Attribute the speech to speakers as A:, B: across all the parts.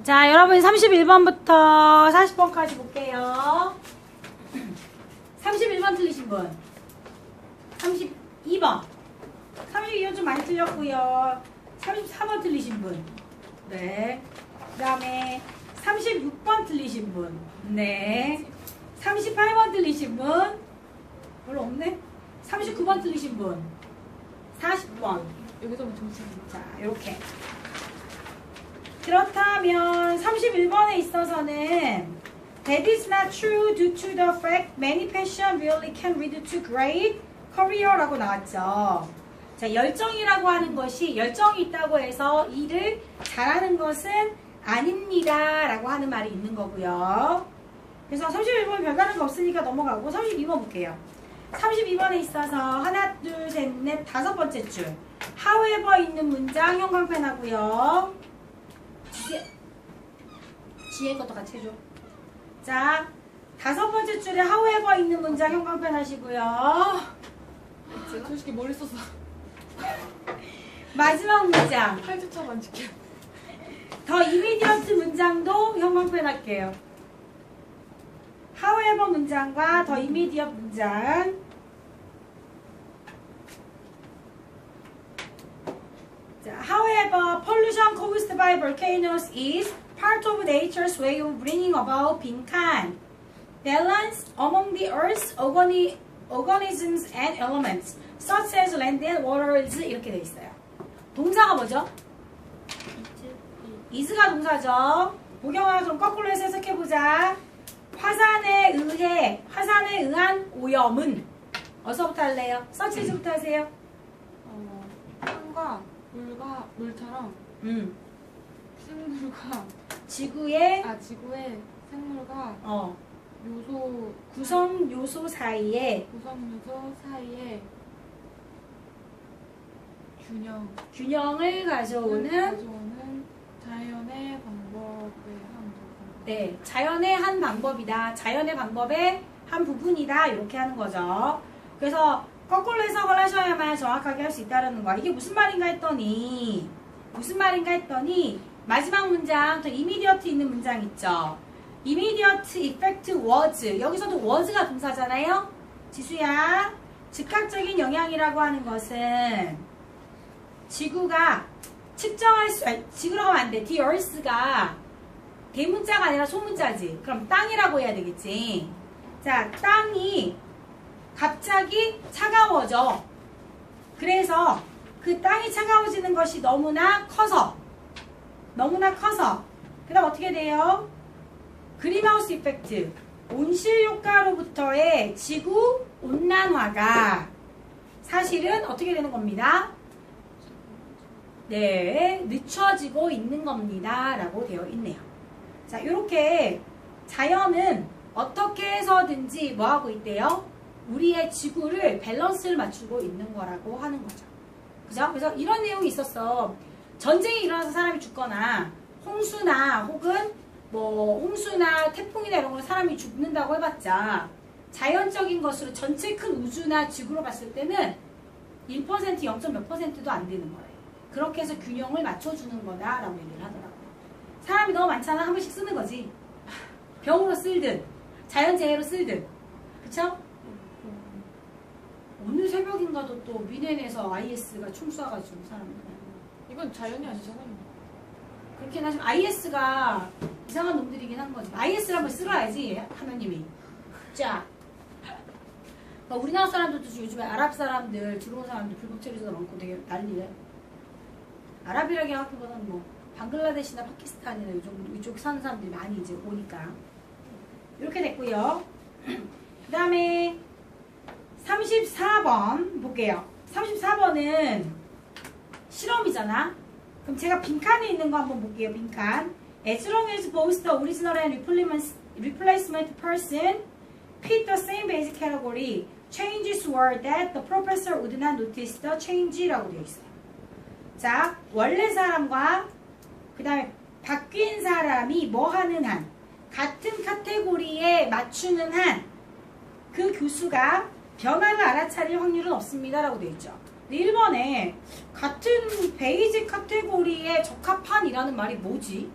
A: 자, 여러분 31번부터 40번까지 볼게요. 31번 틀리신 분. 32번. 32번 좀 많이 틀렸고요. 34번 틀리신 분. 네. 그 다음에 36번 틀리신 분. 네. 38번 틀리신 분. 별로 없네. 39번 틀리신 분. 40번.
B: 여기서 정신.
A: 자, 이렇게. 그렇다면 31번에 있어서는 That is not true due to the fact many passion really can lead to great career라고 나왔죠. 자, 열정이라고 하는 것이 열정이 있다고 해서 일을 잘하는 것은 아닙니다 라고 하는 말이 있는 거고요. 그래서 31번 별다른 거 없으니까 넘어가고 32번 볼게요. 32번에 있어서 하나, 둘, 셋, 넷, 다섯 번째 줄 however 있는 문장 형광펜하고요. 지혜 것도 같이 해줘. 자, 다섯 번째 줄에 however 있는 문장 형광펜 하시고요.
B: 솔직히 머리 썼어.
A: 마지막 문장
B: 8주차만 지켜.
A: 더 이미디어트 문장도 형광펜 할게요. however 문장과 더 이미디어트 문장. 자, however, pollution caused by volcanoes is part of nature's way of bringing about 빈칸, balance among the earth's organisms and elements, such as land and waters. 이렇게 돼 있어요. 동사가 뭐죠? is가 동사죠. 보경아, 그럼 거꾸로 해서 해석해보자. 화산에 의한 오염은 어디서부터 할래요? 서치즈부터 하세요.
B: 땅과 물처럼 생물과
A: 지구의
B: 지구의 생물과
A: 구성 요소 사이에 균형을 가져오는
B: 자연의 방법의 한 부분.
A: 네, 자연의 한 방법이다. 자연의 방법의 한 부분이다. 이렇게 하는 거죠. 그래서 거꾸로 해석을 하셔야만 정확하게 할 수 있다는 거야. 이게 무슨 말인가 했더니 마지막 문장, 더 immediate 있는 문장 있죠. immediate effect was. 여기서도 was가 동사잖아요. 지수야, 즉각적인 영향이라고 하는 것은 지구가 지구라고 하면 안 돼. the earth가 대문자가 아니라 소문자지. 그럼 땅이라고 해야 되겠지. 자, 땅이 갑자기 차가워져. 그래서 그 땅이 차가워지는 것이 너무나 커서 그 다음 어떻게 돼요? 그린하우스 이펙트, 온실 효과로부터의 지구 온난화가 사실은 어떻게 되는 겁니다? 네, 늦춰지고 있는 겁니다 라고 되어 있네요. 자, 이렇게 자연은 어떻게 해서든지 뭐하고 있대요? 우리의 지구를 밸런스를 맞추고 있는 거라고 하는 거죠. 그죠? 그래서 이런 내용이 있었어. 전쟁이 일어나서 사람이 죽거나 홍수나 혹은 홍수나 태풍이나 이런 걸 사람이 죽는다고 해봤자 자연적인 것으로 전체 큰 우주나 지구로 봤을 때는 1% 0. 몇 %도 안 되는 거예요. 그렇게 해서 균형을 맞춰주는 거다라고 얘기를 하더라고요. 사람이 너무 많잖아. 한 번씩 쓰는 거지. 병으로 쓸든 자연재해로 쓸든. 그쵸? 오늘 새벽인가도 또 미넨에서 IS가 총 쏴가지고 사람들.
B: 이건 자연이 아니잖아요.
A: 그렇긴 하지만 IS가 이상한 놈들이긴 한 거지. IS를 한번 쓸어야지 하나님이. 자, 그러니까 우리나라 사람들도 요즘에 아랍 사람들 들어온 사람들 불법 체류자가 많고 되게 난리래. 아랍이라기 하기보다는 방글라데시나 파키스탄이나 이쪽 사는 사람들이 많이 이제 오니까 이렇게 됐고요. 그 다음에 34번 볼게요. 34번은 실험이잖아. 그럼 제가 빈칸에 있는 거 한번 볼게요. 빈칸. As long as both the original and replacement person fit the same basic category, changes were that the professor would not notice the change라고 되어 있어요. 자, 원래 사람과 그 다음에 바뀐 사람이 뭐 하는 한, 같은 카테고리에 맞추는 한 그 교수가 변화를 알아차릴 확률은 없습니다 라고 되어 있죠. 1번에 같은 베이직 카테고리에 적합한이라는 말이 뭐지?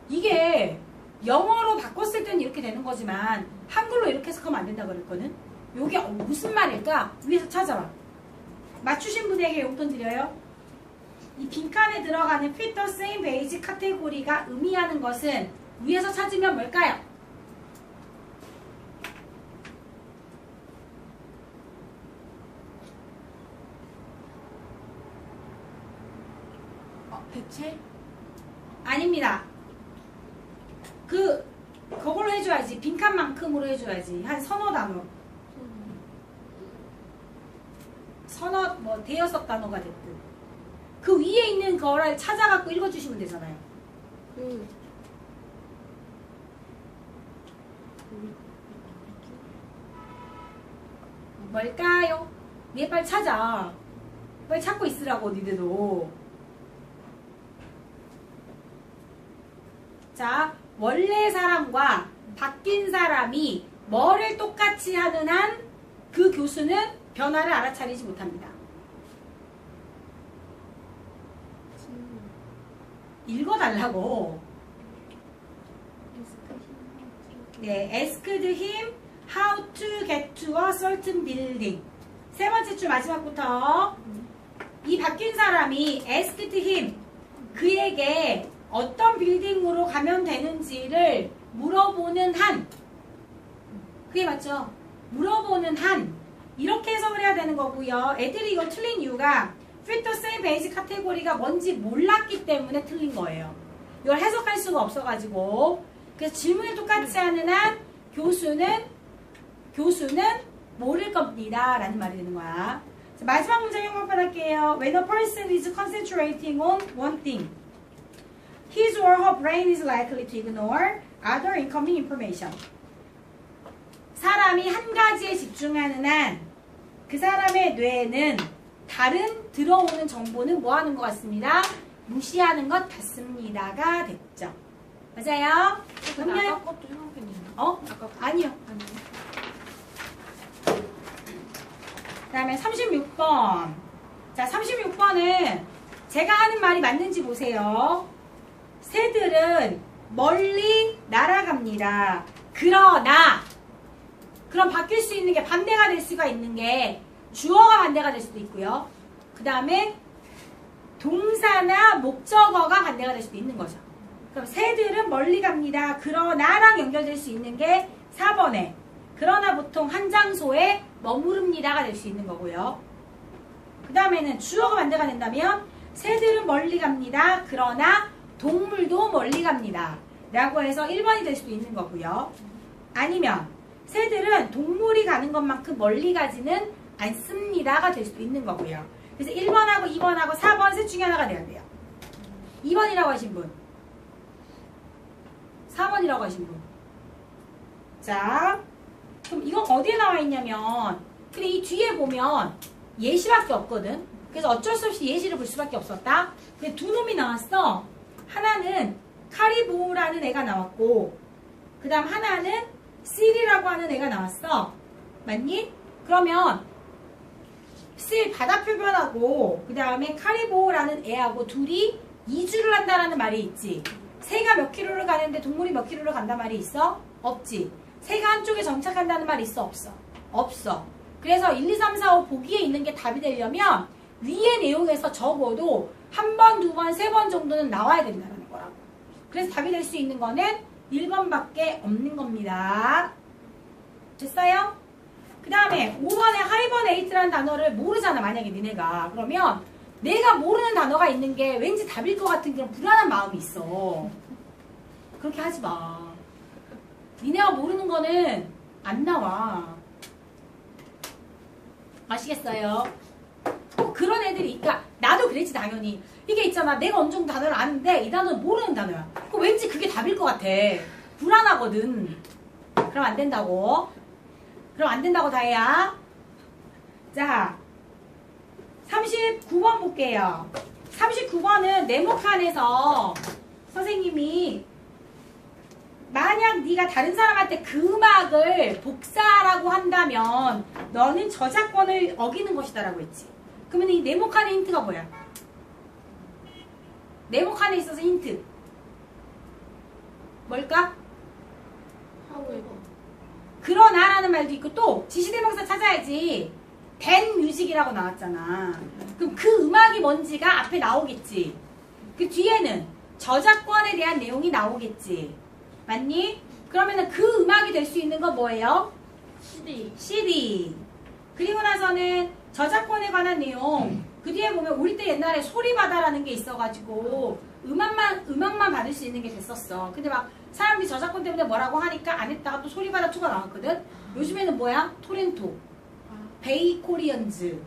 A: 이게 영어로 바꿨을 때는 이렇게 되는 거지만 한글로 이렇게 해석하면 안 된다 그랬거든. 요게 무슨 말일까? 위에서 찾아봐. 맞추신 분에게 용돈 드려요. 이 빈칸에 들어가는 fit the same page 카테고리가 의미하는 것은 위에서 찾으면 뭘까요?
B: 대체?
A: 아닙니다. 그걸로 해줘야지. 빈칸만큼으로 해줘야지. 한 서너 단어. 서너, 뭐, 대여섯 단어가 됐든. 그 위에 있는 거를 찾아갖고 읽어주시면 되잖아요. 뭘까요? 니 빨리 찾아. 빨리 찾고 있으라고, 니들도. 자, 원래 사람과 바뀐 사람이 뭐를 똑같이 하는 한 그 교수는 변화를 알아차리지 못합니다. 읽어달라고. 네, asked him how to get to a certain building. 세 번째 줄 마지막부터 이 바뀐 사람이 asked him, 그에게 어떤 빌딩으로 가면 되는지를 물어보는 한, 그게 맞죠? 물어보는 한, 이렇게 해석을 해야 되는 거고요. 애들이 이걸 틀린 이유가 fit the same page 카테고리가 뭔지 몰랐기 때문에 틀린 거예요. 이걸 해석할 수가 없어가지고. 그래서 질문을 똑같이 하는 한 교수는 모를 겁니다 라는 말이 되는 거야. 자, 마지막 문장 영어판 할게요. When a person is concentrating on one thing, his or her brain is likely to ignore other incoming information. 사람이 한 가지에 집중하는 한 그 사람의 뇌는 다른 들어오는 정보는 뭐 하는 것 같습니다? 무시하는 것 같습니다가 됐죠. 맞아요?
B: 아까 것도 해놓겠네요. 아까
A: 아니요.
B: 아니요.
A: 그 다음에 36번. 자, 36번은 제가 하는 말이 맞는지 보세요. 새들은 멀리 날아갑니다. 그러나, 그럼 바뀔 수 있는 게 반대가 될 수가 있는 게 주어가 반대가 될 수도 있고요. 그 다음에 동사나 목적어가 반대가 될 수도 있는 거죠. 그럼 새들은 멀리 갑니다. 그러나랑 연결될 수 있는 게 4번에 그러나 보통 한 장소에 머무릅니다가 될 수 있는 거고요. 그 다음에는 주어가 반대가 된다면 새들은 멀리 갑니다. 그러나 동물도 멀리 갑니다. 라고 해서 1번이 될 수도 있는 거고요. 아니면 새들은 동물이 가는 것만큼 멀리 가지는 않습니다가 될 수도 있는 거고요. 그래서 1번하고 2번하고 4번 셋 중에 하나가 돼야 돼요. 2번이라고 하신 분, 4번이라고 하신 분. 자, 그럼 이건 어디에 나와 있냐면, 근데 이 뒤에 보면 예시밖에 없거든. 그래서 어쩔 수 없이 예시를 볼 수밖에 없었다. 근데 두 놈이 나왔어. 하나는 카리보라는 애가 나왔고, 그 다음 하나는 실이라고 하는 애가 나왔어. 맞니? 그러면 실 바다 표변하고 그 다음에 카리보라는 애하고 둘이 이주를 한다라는 말이 있지. 새가 몇 킬로를 가는데 동물이 몇 킬로를 간단 말이 있어? 없지. 새가 한쪽에 정착한다는 말이 있어? 없어? 없어. 그래서 1, 2, 3, 4, 5 보기에 있는 게 답이 되려면 위의 내용에서 적어도 한 번, 두 번, 세 번 정도는 나와야 된다는 거라고. 그래서 답이 될 수 있는 거는 1번밖에 없는 겁니다. 됐어요? 그 다음에 5번에 하이버네이트라는 단어를 모르잖아, 만약에 니네가. 그러면 내가 모르는 단어가 있는 게 왠지 답일 것 같은 그런 불안한 마음이 있어. 그렇게 하지 마. 니네가 모르는 거는 안 나와. 아시겠어요? 꼭 그런 애들이, 그러니까 나도 그랬지 당연히. 이게 있잖아, 내가 어느 정도 단어를 아는데 이 단어는 모르는 단어야. 왠지 그게 답일 것 같아. 불안하거든. 그럼 안 된다고. 그럼 안 된다고 다혜야. 자, 39번 볼게요. 39번은 네모칸에서 선생님이 만약 네가 다른 사람한테 그 음악을 복사하라고 한다면 너는 저작권을 어기는 것이다 라고 했지. 그러면 이 네모칸의 힌트가 뭐야? 네모칸에 있어서 힌트. 뭘까?
B: 하우에버.
A: 그러나라는 말도 있고 또 지시대명사 찾아야지. 댄 뮤직이라고 나왔잖아. 그럼 그 음악이 뭔지가 앞에 나오겠지. 그 뒤에는 저작권에 대한 내용이 나오겠지. 맞니? 그러면은 그 음악이 될 수 있는 건 뭐예요?
B: CD.
A: CD. 그리고 나서는 저작권에 관한 내용. 그 뒤에 보면 우리 때 옛날에 소리바다라는 게 있어가지고 음악만 받을 수 있는 게 됐었어. 근데 막 사람들이 저작권 때문에 뭐라고 하니까 안 했다가 또 소리바다 2가 나왔거든. 요즘에는 뭐야? 토렌토, 베이코리언즈,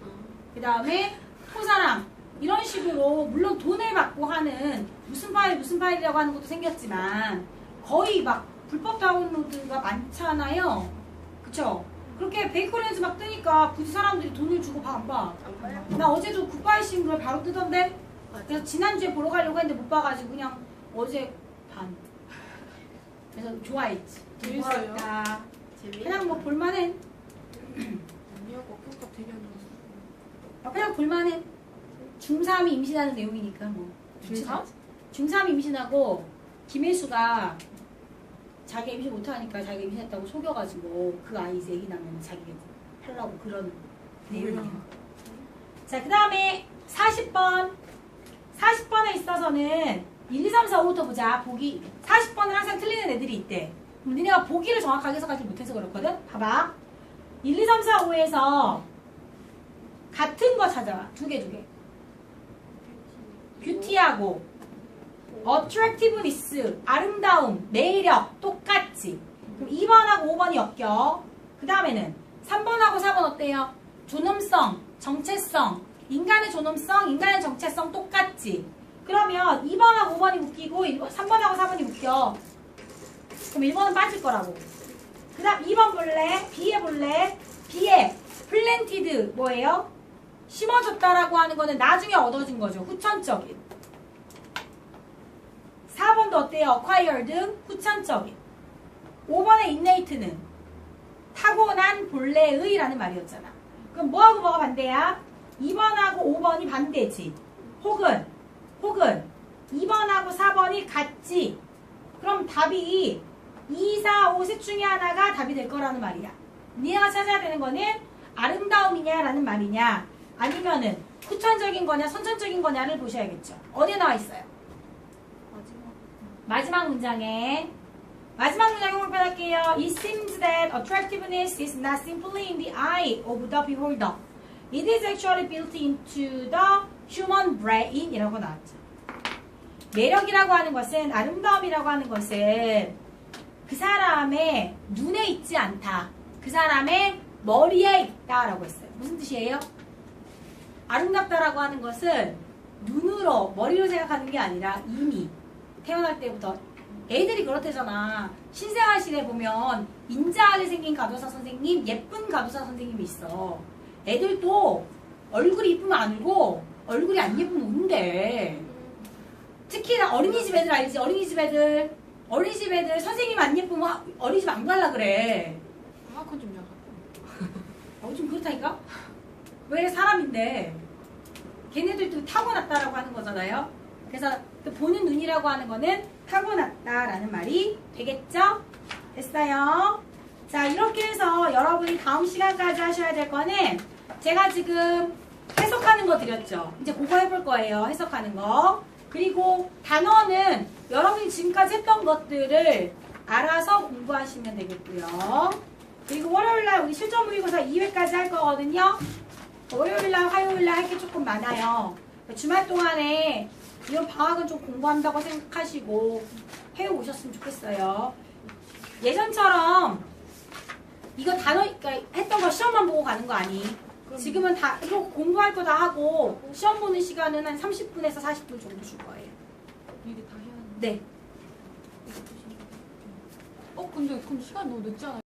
A: 그 다음에 토사랑 이런 식으로 물론 돈을 받고 하는 무슨 파일이라고 하는 것도 생겼지만 거의 막 불법 다운로드가 많잖아요. 그쵸? 그렇게 베이커리에서 막 뜨니까 굳이 사람들이 돈을 주고 안 봐. 나 어제도 굿바이 싱글 바로 뜨던데? 그래서 지난주에 보러 가려고 했는데 못 봐가지고 그냥 어제 반. 그래서 좋아했지.
B: 재밌어요?
A: 그냥 뭐 볼만해.
B: 아니요, 평가 되게 안 좋았어.
A: 그냥 볼만해. 중3이 임신하는 내용이니까 뭐.
B: 중3?
A: 중3이 임신하고 김혜수가 자기 임신 못하니까 자기가 임신했다고 속여가지고 그 아이 이제 애기 나면 자기가 하려고 그런 내용이에요. 자, 그 다음에 40번. 40번에 있어서는 1, 2, 3, 4, 5부터 보자. 보기. 40번은 항상 틀리는 애들이 있대. 그럼 니네가 보기를 정확하게 해석하지 못해서 그렇거든? 봐봐. 1, 2, 3, 4, 5에서 같은 거 찾아와. 두 개. 뷰티하고 attractiveness, 아름다움, 매력 똑같지. 그럼 2번하고 5번이 엮여. 그 다음에는 3번하고 4번 어때요? 존엄성, 정체성, 인간의 존엄성, 인간의 정체성 똑같지. 그러면 2번하고 5번이 웃기고 3번하고 4번이 웃겨. 그럼 1번은 빠질 거라고. 그 다음 2번 볼래? B에 볼래? B에 planted 뭐예요? 심어줬다라고 하는 거는 나중에 얻어진 거죠. 후천적인. 4번도 어때요? acquired, 후천적인. 5번의 innate는 타고난 본래의 라는 말이었잖아. 그럼 뭐하고 뭐가 반대야? 2번하고 5번이 반대지. 혹은 2번하고 4번이 같지. 그럼 답이 2, 4, 5 셋 중에 하나가 답이 될 거라는 말이야. 니네가 찾아야 되는 거는 아름다움이냐 라는 말이냐 아니면은 후천적인 거냐 선천적인 거냐를 보셔야겠죠. 어디에 나와 있어요? 마지막 문장에 발표할게요. It seems that attractiveness is not simply in the eye of the beholder. It is actually built into the human brain 이라고 나왔죠. 매력이라고 하는 것은 아름다움이라고 하는 것은 그 사람의 눈에 있지 않다. 그 사람의 머리에 있다라고 했어요. 무슨 뜻이에요? 아름답다라고 하는 것은 눈으로 머리로 생각하는 게 아니라 이미 태어날 때부터 애들이 그렇대잖아. 신생아실에 보면 인자하게 생긴 가두사 선생님, 예쁜 가두사 선생님이 있어. 애들도 얼굴이 이쁘면 안 울고 얼굴이 안 예쁘면 운대. 특히나 어린이집 애들 알지? 어린이집 애들 선생님 안 예쁘면 어린이집 안 갈라 그래.
B: 아, 그건 좀 약하고.
A: 좀 그렇다니까? 왜 사람인데 걔네들도 타고났다라고 하는 거잖아요. 그래서 그 보는 눈이라고 하는 거는 타고났다라는 말이 되겠죠? 됐어요? 자, 이렇게 해서 여러분이 다음 시간까지 하셔야 될 거는 제가 지금 해석하는 거 드렸죠? 이제 그거 해볼 거예요. 해석하는 거. 그리고 단어는 여러분이 지금까지 했던 것들을 알아서 공부하시면 되겠고요. 그리고 월요일날 우리 실전 모의고사 2회까지 할 거거든요. 월요일날, 화요일날 할 게 조금 많아요. 주말 동안에 이번 방학은 좀 공부한다고 생각하시고 해오셨으면 좋겠어요. 예전처럼 이거 단어 그러니까 했던 거 시험만 보고 가는 거 아니? 지금은 다 이거 공부할 거 다 하고 시험 보는 시간은 한 30분에서 40분 정도 줄 거예요.
B: 이게 다 해야 하는데.
A: 네.
B: 근데 그럼 시간 너무 늦지 않아요?